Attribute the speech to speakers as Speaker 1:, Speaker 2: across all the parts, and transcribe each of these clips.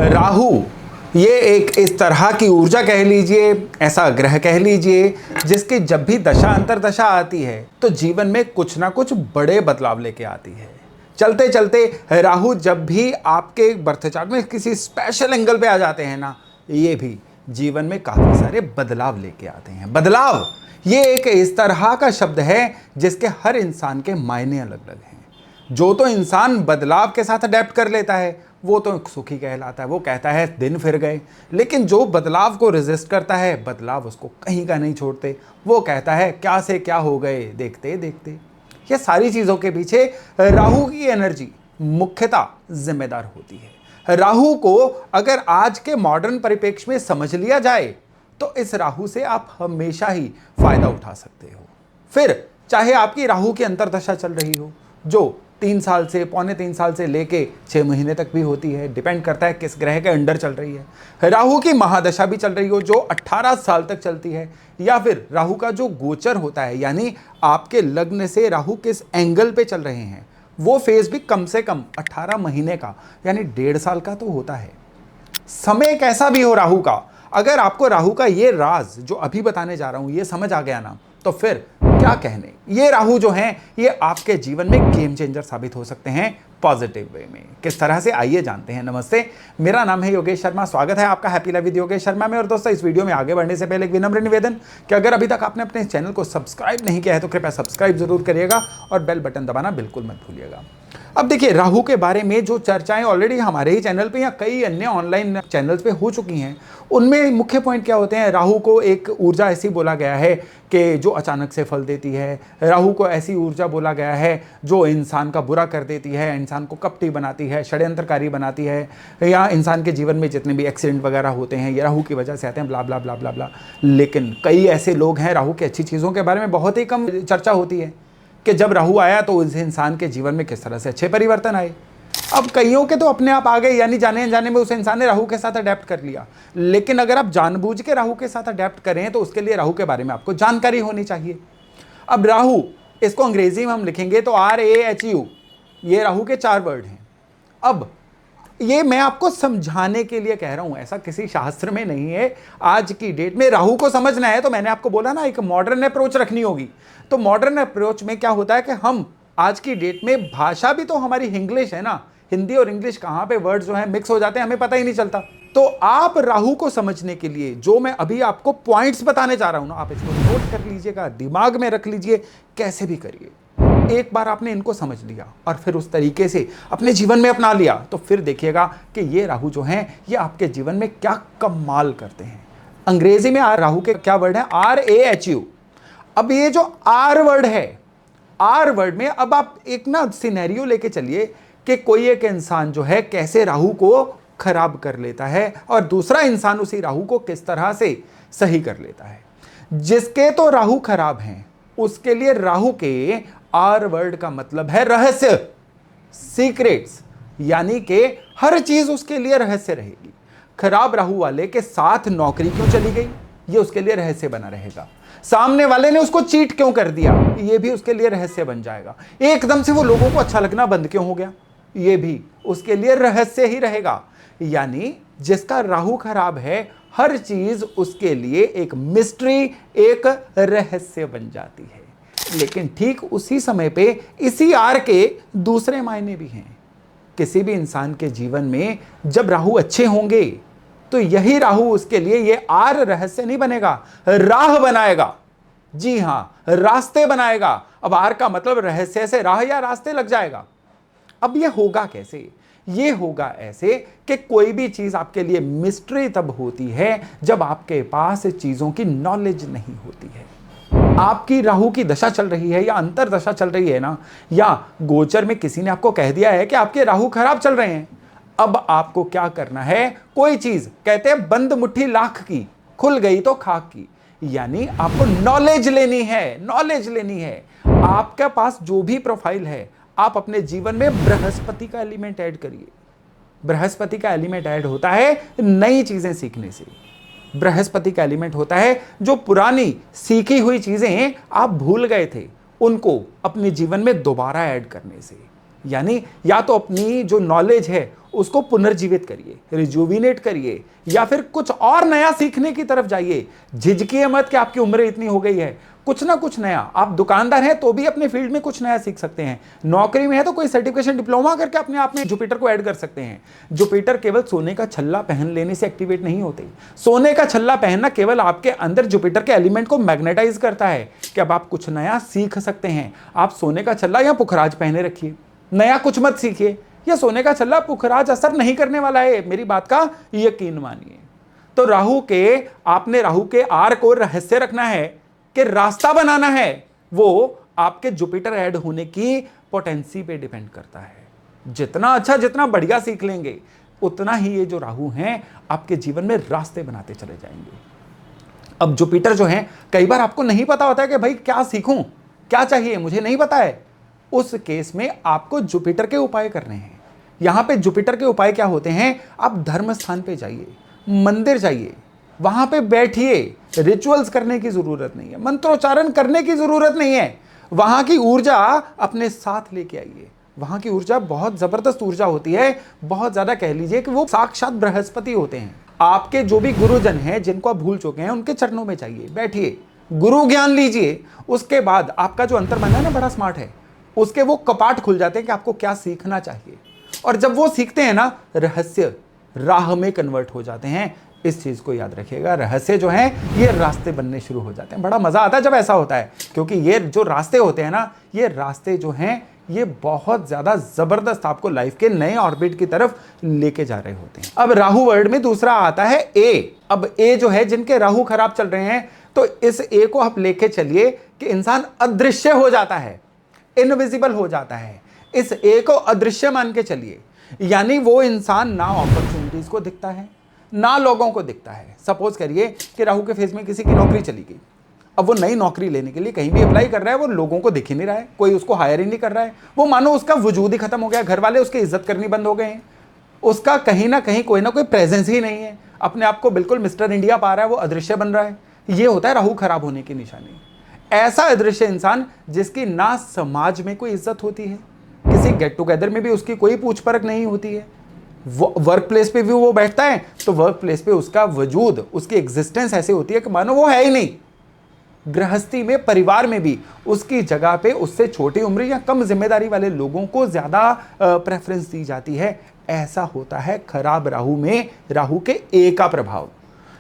Speaker 1: राहु ये एक इस तरह की ऊर्जा कह लीजिए, ऐसा ग्रह कह लीजिए, जिसकी जब भी दशा अंतरदशा आती है तो जीवन में कुछ ना कुछ बड़े बदलाव लेके आती है। चलते चलते राहु जब भी आपके बर्थ चार्ट में किसी स्पेशल एंगल पे आ जाते हैं ना, ये भी जीवन में काफी सारे बदलाव लेके आते हैं। बदलाव ये एक इस तरह का शब्द है जिसके हर इंसान के मायने अलग अलग हैं। जो तो इंसान बदलाव के साथ अडेप्ट कर लेता है वो तो सुखी कहलाता है, वो कहता है दिन फिर गए। लेकिन जो बदलाव को रेजिस्ट करता है, बदलाव उसको कहीं का नहीं छोड़ते, वो कहता है क्या से क्या हो गए देखते देखते। ये सारी चीज़ों के पीछे राहु की एनर्जी मुख्यतः जिम्मेदार होती है। राहु को अगर आज के मॉडर्न परिप्रेक्ष्य में समझ लिया जाए तो इस राहु से आप हमेशा ही फायदा उठा सकते हो। फिर चाहे आपकी राहु की अंतर्दशा चल रही हो, जो 3 साल से, पौने 3 साल से लेके 6 महीने तक भी होती है, डिपेंड करता है किस ग्रह के अंडर चल रही है। राहु की महादशा भी चल रही हो जो 18 साल तक चलती है, या फिर राहु का जो गोचर होता है, यानी आपके लग्न से राहु किस एंगल पे चल रहे हैं, वो फेज भी कम से कम 18 महीने का यानी 1.5 साल का तो होता है। समय कैसा भी हो राहु का, अगर आपको राहु का ये राज जो अभी बताने जा रहा हूं ये समझ आ गया ना, तो फिर क्या कहने। ये राहु जो हैं ये आपके जीवन में गेम चेंजर साबित हो सकते हैं पॉजिटिव वे में। किस तरह से, आइए जानते हैं। नमस्ते, मेरा नाम है योगेश शर्मा, स्वागत है आपका happy life with Yogesh Sharma में। और दोस्तों, इस वीडियो में आगे बढ़ने से पहले एक विनम्र निवेदन कि अगर अभी तक आपने अपने चैनल को सब्सक्राइब नहीं किया है तो कृपया सब्सक्राइब जरूर करिएगा और बेल बटन दबाना बिल्कुल मत भूलिएगा। अब देखिए, राहु के बारे में जो चर्चाएं ऑलरेडी हमारे ही चैनल पे या कई अन्य ऑनलाइन चैनल्स पे हो चुकी हैं, उनमें मुख्य पॉइंट क्या होते हैं। राहु को एक ऊर्जा ऐसी बोला गया है कि जो अचानक से फल देती है। राहु को ऐसी ऊर्जा बोला गया है जो इंसान का बुरा कर देती है, इंसान को कपटी बनाती है, षड्यंत्रकारी बनाती है, या इंसान के जीवन में जितने भी एक्सीडेंट वगैरह होते हैं ये राहु की वजह से आते हैं, ब्ला ब्ला ब्ला ब्ला ब्ला। लेकिन कई ऐसे लोग हैं, राहु की अच्छी चीज़ों के बारे में बहुत ही कम चर्चा होती है कि जब राहु आया तो उस इंसान के जीवन में किस तरह से अच्छे परिवर्तन आए। अब कईयों के तो अपने आप आ गए, यानी जाने अनजाने में उस इंसान ने राहु के साथ अडेप्ट कर लिया। लेकिन अगर आप जानबूझ के राहु के साथ अडेप्ट करें तो उसके लिए राहु के बारे में आपको जानकारी होनी चाहिए। अब राहु, इसको अंग्रेजी में हम लिखेंगे तो RAHU, ये राहु के 4 वर्ड हैं। अब ये मैं आपको समझाने के लिए कह रहा हूं, ऐसा किसी शास्त्र में नहीं है। आज की डेट में राहु को समझना है तो मैंने आपको बोला ना, एक मॉडर्न अप्रोच रखनी होगी। तो मॉडर्न अप्रोच में क्या होता है कि हम आज की डेट में, भाषा भी तो हमारी इंग्लिश है ना, हिंदी और इंग्लिश कहां पे वर्ड्स जो है मिक्स हो जाते हैं, हमें पता ही नहीं चलता। तो आप राहु को समझने के लिए जो मैं अभी आपको पॉइंट्स बताने जा रहा हूं ना, आप इसको नोट कर लीजिएगा, दिमाग में रख लीजिए, कैसे भी करिए। एक बार आपने इनको समझ लिया और फिर उस तरीके से अपने जीवन में अपना लिया तो फिर देखिएगा कि ये राहु जो हैं ये आपके जीवन में क्या कमाल करते हैं। अंग्रेजी में राहु के क्या वर्ड है, RAHU। अब ये जो R वर्ड है, R वर्ड में अब आप एक ना सिनेरियो लेके चलिए कि कोई एक इंसान जो है कैसे राहु को खराब कर लेता है और दूसरा इंसान उसी राहु को किस तरह से सही कर लेता है। जिसके तो राहु खराब हैं उसके लिए राहु के R वर्ड का मतलब है रहस्य, सीक्रेट्स, यानी कि हर चीज उसके लिए रहस्य रहेगी। खराब राहु वाले के साथ नौकरी क्यों चली गई, ये उसके लिए रहस्य बना रहेगा। सामने वाले ने उसको चीट क्यों कर दिया, ये भी उसके लिए रहस्य बन जाएगा। एकदम से वो लोगों को अच्छा लगना बंद क्यों हो गया, ये भी उसके लिए रहस्य ही रहेगा। यानी जिसका राहु खराब है, हर चीज उसके लिए एक मिस्ट्री, एक रहस्य बन जाती है। लेकिन ठीक उसी समय पे इसी R के दूसरे मायने भी हैं। किसी भी इंसान के जीवन में जब राहु अच्छे होंगे तो यही राहु उसके लिए ये R रहस्य नहीं बनेगा, राह बनाएगा। जी हां, रास्ते बनाएगा। अब R का मतलब रहस्य से राह या रास्ते लग जाएगा। अब ये होगा कैसे, ये होगा ऐसे कि कोई भी चीज आपके लिए मिस्ट्री तब होती है जब आपके पास चीजों की नॉलेज नहीं होती है। आपकी राहु की दशा चल रही है या अंतरदशा चल रही है ना, या गोचर में किसी ने आपको कह दिया है कि आपके राहु खराब चल रहे हैं। अब आपको क्या करना है, कोई चीज कहते हैं बंद मुट्ठी लाख की, खुल गई तो खाक की। यानी आपको नॉलेज लेनी है, नॉलेज लेनी है। आपके पास जो भी प्रोफाइल है, आप अपने जीवन में बृहस्पति का एलिमेंट ऐड करिए। बृहस्पति का एलिमेंट ऐड होता है नई चीजें सीखने से। बृहस्पति का एलिमेंट होता है जो पुरानी सीखी हुई चीजें आप भूल गए थे उनको अपने जीवन में दोबारा ऐड करने से। यानी या तो अपनी जो नॉलेज है उसको पुनर्जीवित करिए, रिजुविनेट करिए, या फिर कुछ और नया सीखने की तरफ जाइए। झिझकिए मत कि आपकी उम्र इतनी हो गई है, कुछ ना कुछ नया। आप दुकानदार हैं तो भी अपने फील्ड में कुछ नया सीख सकते हैं, नौकरी में है तो कोई सर्टिफिकेशन डिप्लोमा करके अपने आप में जुपिटर को ऐड कर सकते हैं। जुपिटर केवल सोने का छल्ला पहन लेने से एक्टिवेट नहीं होते। सोने का छल्ला पहनना केवल आपके अंदर जुपिटर के एलिमेंट को मैग्नेटाइज करता है कि अब आप कुछ नया सीख सकते हैं। आप सोने का छल्ला या पुखराज पहने रखिए, नया कुछ मत सीखिए। यह सोने का छल्ला पुखराज असर नहीं करने वाला है, मेरी बात का यकीन मानिए। तो आपने राहु के आर को रहस्य रखना है कि रास्ता बनाना है, वो आपके जुपिटर ऐड होने की पोटेंसी पे डिपेंड करता है। जितना अच्छा, जितना बढ़िया सीख लेंगे, उतना ही ये जो राहु हैं आपके जीवन में रास्ते बनाते चले जाएंगे। अब जुपिटर जो है, कई बार आपको नहीं पता होता है कि भाई क्या सीखूं, क्या चाहिए, मुझे नहीं पता है। उस केस में आपको जुपिटर के उपाय करने हैं। यहां पे जुपिटर के उपाय क्या होते हैं? आप धर्म स्थान पे जाइए, मंदिर जाइए, वहां पे बैठिए। रिचुअल्स करने की जरूरत नहीं है, मंत्रोच्चारण करने की जरूरत नहीं है। वहां की ऊर्जा अपने साथ लेके आइए। वहां की ऊर्जा बहुत जबरदस्त ऊर्जा होती है, बहुत ज्यादा कह लीजिए कि वो साक्षात बृहस्पति होते हैं। आपके जो भी गुरुजन हैं जिनको आप भूल चुके हैं, उनके चरणों में जाइए, बैठिए, गुरु ज्ञान लीजिए। उसके बाद आपका जो अंतर्मन है ना, बड़ा स्मार्ट है, उसके वो कपाट खुल जाते हैं कि आपको क्या सीखना चाहिए। और जब वो सीखते हैं ना, रहस्य राह में कन्वर्ट हो जाते हैं। इस चीज को याद रखिएगा, रहस्य जो है ये रास्ते बनने शुरू हो जाते हैं। बड़ा मजा आता है जब ऐसा होता है, क्योंकि ये जो रास्ते होते हैं ना, ये रास्ते जो हैं ये बहुत ज्यादा जबरदस्त आपको लाइफ के नए ऑर्बिट की तरफ लेके जा रहे होते हैं। अब राहु वर्ड में दूसरा आता है ए। अब ए जो है, जिनके राहु खराब चल रहे हैं, तो इस ए को आप लेके चलिए कि इंसान अदृश्य हो जाता है, इनविजिबल हो जाता है। इस ए को अदृश्य मान के चलिए, यानी वो इंसान ना अपॉर्चुनिटीज को दिखता है, ना लोगों को दिखता है। सपोज करिए कि राहु के फेज में किसी की नौकरी चली गई। अब वो नई नौकरी लेने के लिए कहीं भी अप्लाई कर रहा है, वो लोगों को दिख ही नहीं रहा है, कोई उसको हायर ही नहीं कर रहा है। वो मानो उसका वजूद ही खत्म हो गया, घर वाले उसकी इज्जत करनी बंद हो गए हैं, उसका कहीं ना कहीं कोई ना कोई प्रेजेंस ही नहीं है। अपने आप को बिल्कुल मिस्टर इंडिया पा रहा है, वो अदृश्य बन रहा है। ये होता है राहु खराब होने की निशानी। ऐसा अदृश्य इंसान जिसकी ना समाज में कोई इज्जत होती है, किसी गेट टुगेदर में भी उसकी कोई पूछ परख नहीं होती है, वर्क प्लेस पे भी वो बैठता है तो वर्क प्लेस पे उसका वजूद, उसकी एग्जिस्टेंस ऐसे होती है कि मानो वो है ही नहीं। गृहस्थी में, परिवार में भी उसकी जगह पे उससे छोटी उम्र या कम जिम्मेदारी वाले लोगों को ज्यादा प्रेफरेंस दी जाती है। ऐसा होता है खराब राहु में, राहु के ए का प्रभाव।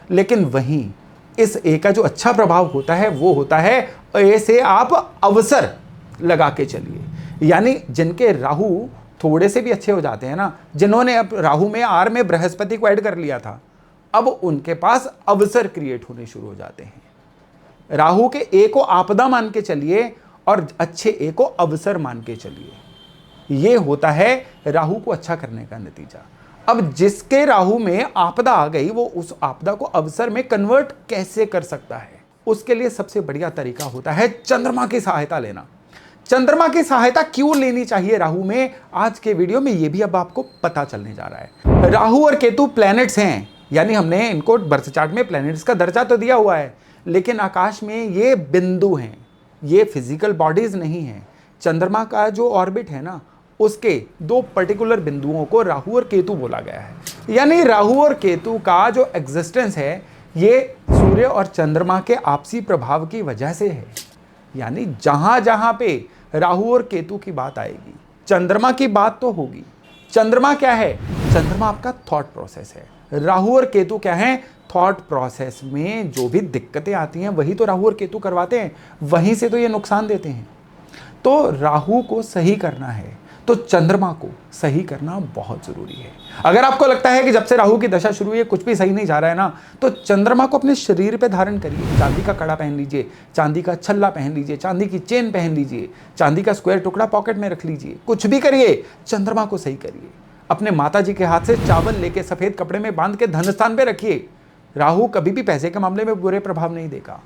Speaker 1: लेकिन वहीं इस ए का जो अच्छा प्रभाव होता है वो होता है ए से आप अवसर लगा के चलिए। यानी जिनके राहु थोड़े से भी अच्छे हो जाते हैं ना, जिन्होंने अब राहु में आर में बृहस्पति को ऐड कर लिया था, अब उनके पास अवसर क्रिएट होने शुरू हो जाते हैं। राहु के ए को आपदा मान के चलिए और अच्छे ए को अवसर मान के चलिए। यह होता है राहु को अच्छा करने का नतीजा। अब जिसके राहु में आपदा आ गई, वो उस आपदा को अवसर में कन्वर्ट कैसे कर सकता है? उसके लिए सबसे बढ़िया तरीका होता है चंद्रमा की सहायता लेना। चंद्रमा की सहायता क्यों लेनी चाहिए राहु में, आज के वीडियो में ये भी अब आपको पता चलने जा रहा है। राहु और केतु प्लैनेट्स हैं, यानी हमने इनको बर्थ चार्ट में प्लैनेट्स का दर्जा तो दिया हुआ है, लेकिन आकाश में ये बिंदु हैं, ये फिजिकल बॉडीज नहीं हैं। चंद्रमा का जो ऑर्बिट है ना, उसके दो पर्टिकुलर बिंदुओं को राहु और केतु बोला गया है। यानी राहु और केतु का जो एग्जिस्टेंस है ये सूर्य और चंद्रमा के आपसी प्रभाव की वजह से है। यानी जहां जहां पे राहु और केतु की बात आएगी, चंद्रमा की बात तो होगी। चंद्रमा क्या है? चंद्रमा आपका थॉट प्रोसेस है। राहु और केतु क्या है? थॉट प्रोसेस में जो भी दिक्कतें आती हैं वही तो राहु और केतु करवाते हैं, वहीं से तो ये नुकसान देते हैं। तो राहु को सही करना है तो चंद्रमा को सही करना बहुत जरूरी है। अगर आपको लगता है कि जब से राहु की दशा शुरू हुई है कुछ भी सही नहीं जा रहा है ना, तो चंद्रमा को अपने शरीर पे धारण करिए। चांदी का कड़ा पहन लीजिए, चांदी का छल्ला पहन लीजिए, चांदी की चेन पहन लीजिए, चांदी का स्क्वायर टुकड़ा पॉकेट में रख लीजिए, कुछ भी करिए, चंद्रमा को सही करिए। अपने माता जी के हाथ से चावल लेके सफेद कपड़े में बांध के धन स्थान पे रखिए। राहु कभी भी पैसे के मामले में बुरे प्रभाव नहीं देगा।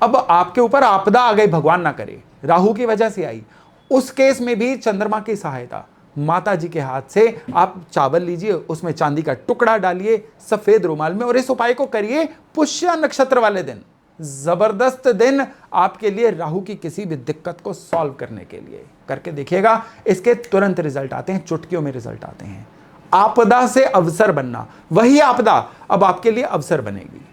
Speaker 1: अब आपके ऊपर आपदा आ गई, भगवान ना करे, राहु की वजह से आई, उस केस में भी चंद्रमा की सहायता, माता जी के हाथ से आप चावल लीजिए, उसमें चांदी का टुकड़ा डालिए सफेद रुमाल में, और इस उपाय को करिए पुष्य नक्षत्र वाले दिन। जबरदस्त दिन आपके लिए राहु की किसी भी दिक्कत को सॉल्व करने के लिए। करके देखिएगा, इसके तुरंत रिजल्ट आते हैं, चुटकियों में रिजल्ट आते हैं। आपदा से अवसर बनना, वही आपदा अब आपके लिए अवसर बनेगी।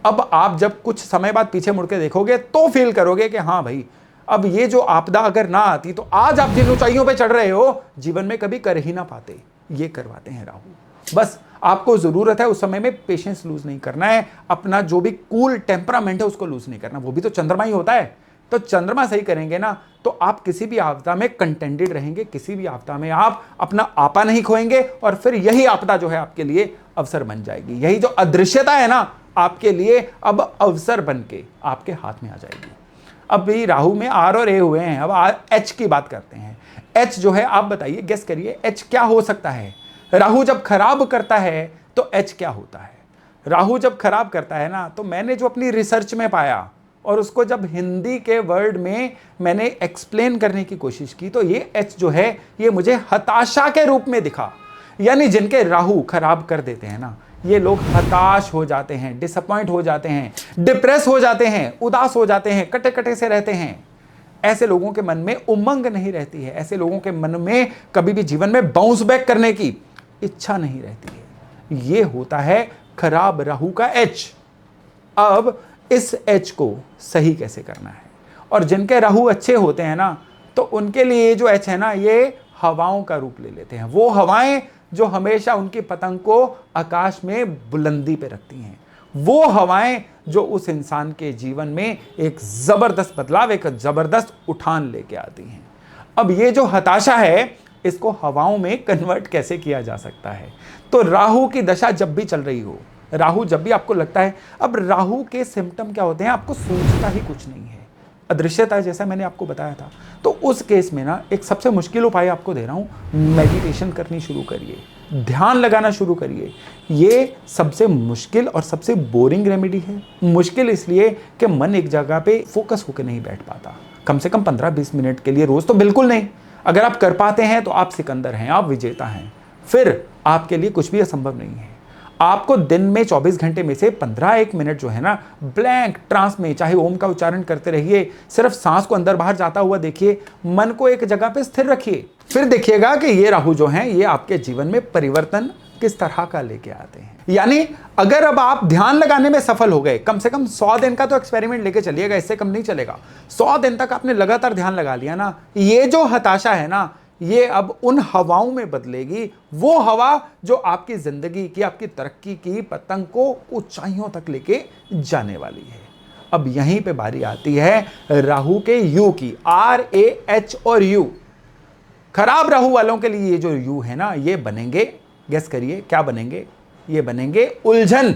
Speaker 1: अब आप जब कुछ समय बाद पीछे मुड़ के देखोगे तो फील करोगे कि हाँ भाई, अब ये जो आपदा अगर ना आती तो आज आप जिन ऊंचाइयों पे चढ़ रहे हो जीवन में कभी कर ही ना पाते। ये करवाते हैं राहु। बस आपको जरूरत है उस समय में पेशेंस लूज नहीं करना है, अपना जो भी कूल टेम्परामेंट है उसको लूज नहीं करना। वो भी तो चंद्रमा ही होता है, तो चंद्रमा सही करेंगे ना तो आप किसी भी आपदा में कंटेंटेड रहेंगे, किसी भी आपदा में आप अपना आपा नहीं खोएंगे, और फिर यही आपदा जो है आपके लिए अवसर बन जाएगी। यही जो अदृश्यता है ना आपके लिए अब अवसर बन के आपके हाथ में आ जाएगी। अब भी राहु में आर और ए हुए हैं, अब एच की बात करते हैं। एच जो है आप बताइए, गेस करिए एच क्या हो सकता है। राहु जब खराब करता है तो एच क्या होता है। राहु जब खराब करता है ना, तो मैंने जो अपनी रिसर्च में पाया और उसको जब हिंदी के वर्ड में मैंने एक्सप्लेन करने की कोशिश की, तो ये एच जो है ये मुझे हताशा के रूप में दिखा। यानी जिनके राहु खराब कर देते हैं ना, ये लोग हताश हो जाते हैं, डिसअपॉइंट हो जाते हैं, डिप्रेस हो जाते हैं, उदास हो जाते हैं, कटे कटे से रहते हैं। ऐसे लोगों के मन में उमंग नहीं रहती है, ऐसे लोगों के मन में कभी भी जीवन में बाउंस बैक करने की इच्छा नहीं रहती है। ये होता है खराब राहु का एच। अब इस एच को सही कैसे करना है, और जिनके राहु अच्छे होते हैं ना तो उनके लिए ये जो एच है ना ये हवाओं का रूप ले लेते हैं। वो हवाएं जो हमेशा उनकी पतंग को आकाश में बुलंदी पे रखती हैं, वो हवाएं जो उस इंसान के जीवन में एक जबरदस्त बदलाव, एक जबरदस्त उठान लेके आती हैं। अब ये जो हताशा है इसको हवाओं में कन्वर्ट कैसे किया जा सकता है। तो राहु की दशा जब भी चल रही हो, राहु जब भी आपको लगता है, अब राहु के सिम्टम क्या होते हैं, आपको सोचता ही कुछ नहीं है, अदृश्यता, जैसा मैंने आपको बताया था। तो उस केस में ना एक सबसे मुश्किल उपाय आपको दे रहा हूं, मेडिटेशन करनी शुरू करिए, ध्यान लगाना शुरू करिए। ये सबसे मुश्किल और सबसे बोरिंग रेमेडी है। मुश्किल इसलिए कि मन एक जगह पे फोकस होकर नहीं बैठ पाता, कम से कम 15-20 मिनट के लिए रोज तो बिल्कुल नहीं। अगर आप कर पाते हैं तो आप सिकंदर हैं, आप विजेता हैं, फिर आपके लिए कुछ भी असंभव नहीं है। आपको दिन में 24 घंटे में से 15-1 मिनट जो है ना ब्लैंक ट्रांस में, चाहे ओम का उच्चारण करते रहिए, सिर्फ सांस को अंदर बाहर जाता हुआ देखिए, मन को एक जगह पे स्थिर रखिए, फिर देखिएगा कि ये राहु जो हैं ये आपके जीवन में परिवर्तन किस तरह का लेके आते हैं। यानी अगर अब आप ध्यान लगाने में सफल हो गए, कम से कम 100 दिन का तो एक्सपेरिमेंट लेके चलिएगा, इससे कम नहीं चलेगा। 100 दिन तक आपने लगातार ध्यान लगा लिया ना, ये जो हताशा है ना ये अब उन हवाओं में बदलेगी, वो हवा जो आपकी जिंदगी की, आपकी तरक्की की पतंग को ऊंचाइयों तक लेके जाने वाली है। अब यहीं पे बारी आती है राहु के यू की, RAH और यू। खराब राहु वालों के लिए ये जो यू है ना ये बनेंगे, गेस करिए क्या बनेंगे, ये बनेंगे उलझन।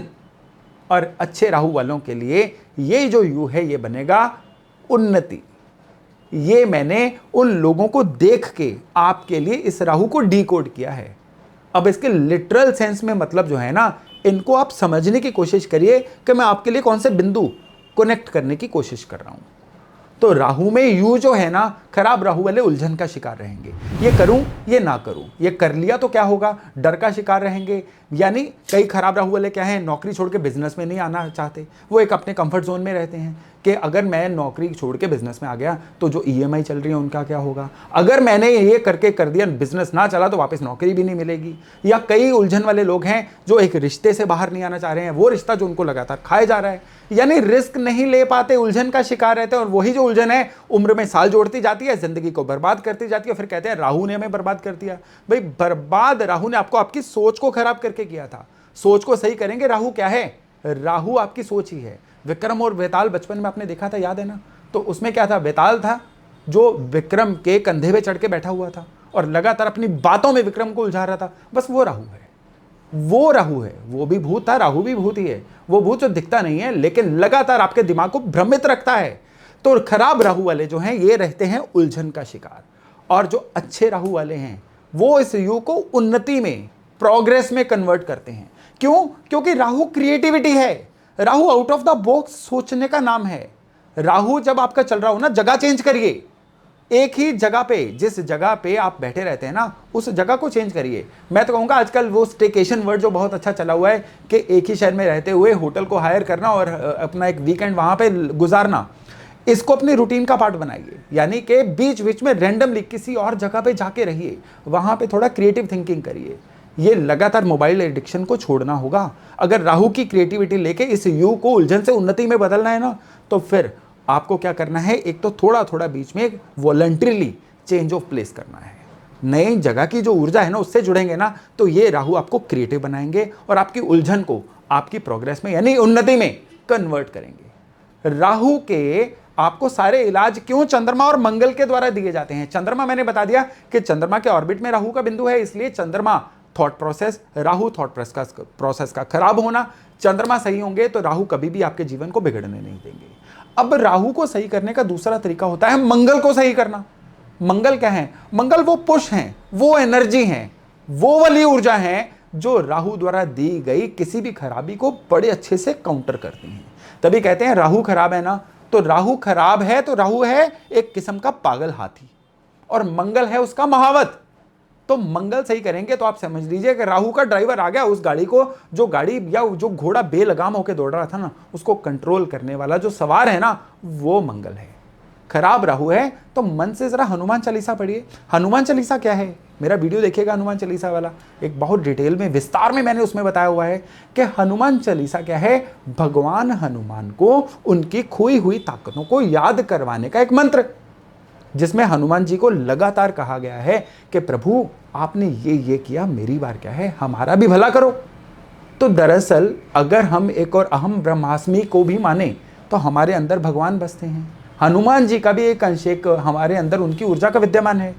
Speaker 1: और अच्छे राहु वालों के लिए ये जो यू है ये बनेगा उन्नति। ये मैंने उन लोगों को देख के आपके लिए इस राहु को डीकोड किया है। अब इसके लिटरल सेंस में मतलब जो है ना, इनको आप समझने की कोशिश करिए कि मैं आपके लिए कौन से बिंदु कनेक्ट करने की कोशिश कर रहा हूं। तो राहु में यू जो है ना, खराब राहु वाले उलझन का शिकार रहेंगे, ये करूं ये ना करूं, ये कर लिया तो क्या होगा, डर का शिकार रहेंगे। यानी कई खराब राहु वाले क्या है, नौकरी छोड़ के बिजनेस में नहीं आना चाहते, वो एक अपने कंफर्ट जोन में रहते हैं कि अगर मैं नौकरी छोड़ के बिजनेस में आ गया तो जो EMI चल रही है उनका क्या होगा, अगर मैंने ये करके कर दिया बिजनेस ना चला तो वापस नौकरी भी नहीं मिलेगी। या कई उलझन वाले लोग हैं जो एक रिश्ते से बाहर नहीं आना चाह रहे हैं, वो रिश्ता जो उनको लगातार खाया जा रहा है, यानी रिस्क नहीं ले पाते, उलझन का शिकार रहते हैं। और वही जो उलझन है उम्र में साल जोड़ती जाती है, जिंदगी को बर्बाद करती जाती है, फिर कहते हैं राहु ने हमें बर्बाद कर दिया। भाई बर्बाद राहु ने आपको आपकी सोच को खराब करके किया था। सोच को सही करेंगे। राहु क्या है, राहु आपकी सोच ही है। विक्रम और बेताल बचपन में आपने देखा था, याद है ना, तो उसमें क्या था, बेताल था जो विक्रम के कंधे पे चढ़ के बैठा हुआ था और लगातार अपनी बातों में विक्रम को उलझा रहा था। बस वो राहु है, वो राहु है। वो भी भूत था, राहु भी भूत ही है। वो भूत जो दिखता नहीं है लेकिन लगातार आपके दिमाग को भ्रमित रखता है। तो खराब राहु वाले जो हैं ये रहते हैं उलझन का शिकार, और जो अच्छे राहु वाले हैं वो इस युग को उन्नति में, प्रोग्रेस में कन्वर्ट करते हैं। क्यों? क्योंकि राहु क्रिएटिविटी है, Rahu out of the box सोचने का नाम है। राहु जब आपका चल रहा हो ना, जगह चेंज करिए। एक ही जगह पे, जिस जगह पे आप बैठे रहते हैं ना, उस जगह को चेंज करिए। मैं तो कहूँगा आजकल वो स्टेकेशन वर्ड जो बहुत अच्छा चला हुआ है कि एक ही शहर में रहते हुए होटल को हायर करना और अपना एक वीकेंड वहाँ पे गुजारना, इसको अपनी रूटीन का पार्ट बनाइए। यानी कि बीच बीच में रैंडमली किसी और जगह पे जाके रहिए, वहाँ पे थोड़ा क्रिएटिव थिंकिंग करिए। ये लगातार मोबाइल एडिक्शन को छोड़ना होगा। अगर राहु की क्रिएटिविटी लेके इस युग को उलझन से उन्नति में बदलना है ना, तो फिर आपको क्या करना है, एक तो थोड़ा थोड़ा बीच में वॉलंटरीली चेंज ऑफ प्लेस करना है। नई जगह की जो ऊर्जा है ना, उससे जुड़ेंगे ना, तो ये राहु आपको क्रिएटिव बनाएंगे और आपकी उलझन को आपकी प्रोग्रेस में यानी उन्नति में कन्वर्ट करेंगे। राहु के आपको सारे इलाज क्यों चंद्रमा और मंगल के द्वारा दिए जाते हैं। चंद्रमा मैंने बता दिया कि चंद्रमा के ऑर्बिट में राहु का बिंदु है, इसलिए चंद्रमा thought process, Rahu thought process का खराब होना। चंद्रमा सही होंगे तो राहु कभी भी आपके जीवन को बिगड़ने नहीं देंगे। अब राहु को सही करने का दूसरा तरीका होता है मंगल को सही करना। मंगल क्या है? मंगल वो पुश हैं, वो एनर्जी हैं, वो वाली ऊर्जा है जो राहु द्वारा दी गई किसी भी खराबी को बड़े अच्छे से काउंटर करती हैं। तभी कहते हैं राहु खराब है ना, तो राहु खराब है तो राहु है एक किस्म का पागल हाथी और मंगल है उसका महावत। तो मंगल सही करेंगे तो आप समझ लीजिए कि राहु का ड्राइवर आ गया। उस गाड़ी को, जो गाड़ी या जो घोड़ा बेलगाम होकर दौड़ रहा था ना, उसको कंट्रोल करने वाला जो सवार है ना, वो मंगल है। खराब राहु है तो मन से जरा हनुमान चालीसा पढ़िए। हनुमान चालीसा क्या है, मेरा वीडियो देखिएगा हनुमान चालीसा वाला, एक बहुत डिटेल में विस्तार में मैंने उसमें बताया हुआ है कि हनुमान चालीसा क्या है। भगवान हनुमान को उनकी खोई हुई ताकतों को याद करवाने का एक मंत्र, जिसमें हनुमान जी को लगातार कहा गया है कि प्रभु आपने ये किया, मेरी बार क्या है, हमारा भी भला करो। तो दरअसल अगर हम एक और अहम ब्रह्मास्मि को भी माने तो हमारे अंदर भगवान बसते हैं। हनुमान जी का भी एक अंश एक हमारे अंदर उनकी ऊर्जा का विद्यमान है।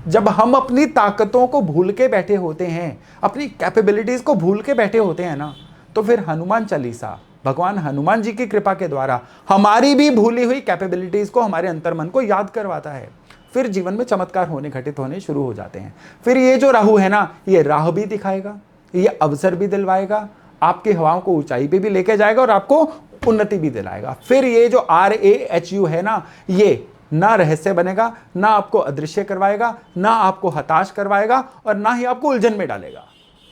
Speaker 1: जब हम अपनी ताकतों को भूल के बैठे होते हैं, अपनी कैपेबिलिटीज को भूल के बैठे होते हैं ना, तो फिर हनुमान चालीसा भगवान हनुमान जी की कृपा के द्वारा हमारी भी भूली हुई कैपेबिलिटीज को, हमारे अंतर्मन को याद करवाता है। फिर जीवन में चमत्कार होने, घटित होने शुरू हो जाते हैं। फिर ये जो राहु है ना, ये राह भी दिखाएगा, ये अवसर भी दिलवाएगा, आपकी हवाओं को ऊंचाई पे भी लेके जाएगा और आपको उन्नति भी दिलाएगा। फिर ये जो RAHU है ना, ये ना रहस्य बनेगा, ना आपको अदृश्य करवाएगा, ना आपको हताश करवाएगा और ना ही आपको उलझन में डालेगा।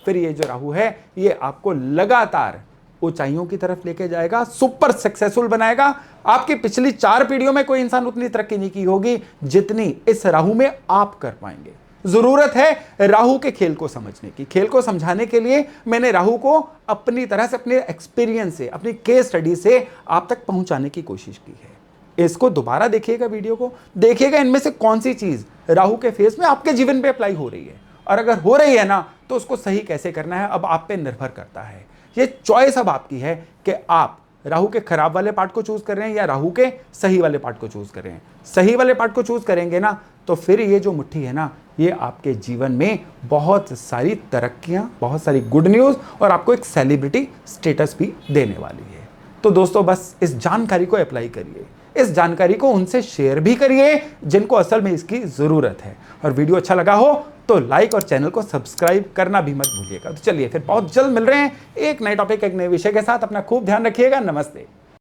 Speaker 1: फिर ये जो राहु है, ये आपको लगातार ऊंचाइयों की तरफ लेके जाएगा, सुपर सक्सेसफुल बनाएगा। आपकी पिछली 4 पीढ़ियों में कोई इंसान उतनी तरक्की नहीं की होगी जितनी इस राहु में आप कर पाएंगे। जरूरत है राहु के खेल को समझने की। खेल को समझाने के लिए मैंने राहु को अपनी तरह से, अपने एक्सपीरियंस से, अपनी केस स्टडी से आप तक पहुंचाने की कोशिश की है। इसको दोबारा देखिएगा, वीडियो को देखिएगा, इनमें से कौन सी चीज राहु के फेस में आपके जीवन पे अप्लाई हो रही है, और अगर हो रही है ना, तो उसको सही कैसे करना है अब आप पे निर्भर करता है। ये चॉइस अब आपकी है कि आप राहु के खराब वाले पार्ट को चूज कर रहे हैं या राहु के सही वाले पार्ट को चूज कर रहे हैं। सही वाले पार्ट को चूज करेंगे ना, तो फिर ये जो मुट्ठी है ना, ये आपके जीवन में बहुत सारी तरक्कियां, बहुत सारी गुड न्यूज और आपको एक सेलिब्रिटी स्टेटस भी देने वाली है। तो दोस्तों, बस इस जानकारी को अप्लाई करिए, इस जानकारी को उनसे शेयर भी करिए जिनको असल में इसकी जरूरत है। और वीडियो अच्छा लगा हो तो लाइक और चैनल को सब्सक्राइब करना भी मत भूलिएगा। तो चलिए फिर बहुत जल्द मिल रहे हैं एक नए टॉपिक, एक नए विषय के साथ। अपना खूब ध्यान रखिएगा। नमस्ते।